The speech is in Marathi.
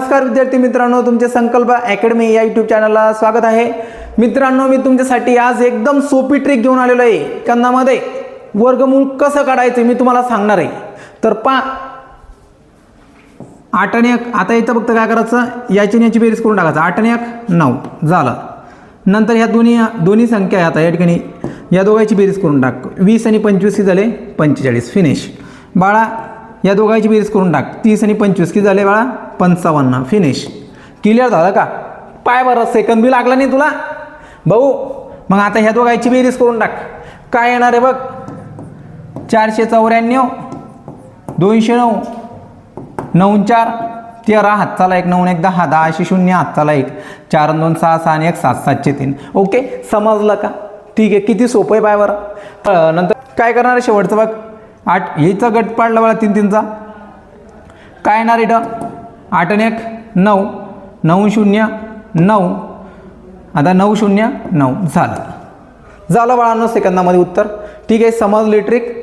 नमस्कार विद्यार्थी मित्रांनो, तुमचे संकल्प अकॅडमी या यूट्यूब चॅनलला स्वागत आहे। मित्रांनो, मी तुमच्यासाठी आज एकदम सोपी ट्रिक घेऊन आलेलो आहे। कंदामध्ये वर्गमूळ कसं काढायचं मी तुम्हाला सांगणार आहे। तर 8 आणि 1 आता इथं फक्त काय करायचं, याची याची बेरीज करून टाकायचं। 8 आणि 1 9 झालं। नंतर ह्या दोन्ही संख्या आहे, आता या ठिकाणी या दोघांची बेरीज करून टाक। 20 आणि 25 झाले 45 फिनिश। बाळा या दोघांची बेरीज करून टाक। 30 आणि 25 किती झाले बाळा 55 फिनिश। क्लिअर झालं का? पाय बरं सेकंद बी लागला नाही तुला भाऊ। मग आता ह्या दोघांची बेरीज करून टाक। काय येणार आहे बघ, 494 209 9 4 13 हातचाला 1 9 1 10 10 0 हातचाला 1 4 2 6 6 1 7 7 3। ओके, समजलं का? ठीक आहे, किती सोपं आहे पाय बरं। नंतर काय करणार आहे शेवटचं बघ, 8 ह्याचा गट पाडला बघा 3 3 चा काय येणार इथं 8 आणि 1 9 9 0 9 आता 9 0 9 झालं बाळांनो सेकंदामध्ये उत्तर। ठीक आहे, समजली ट्रिक।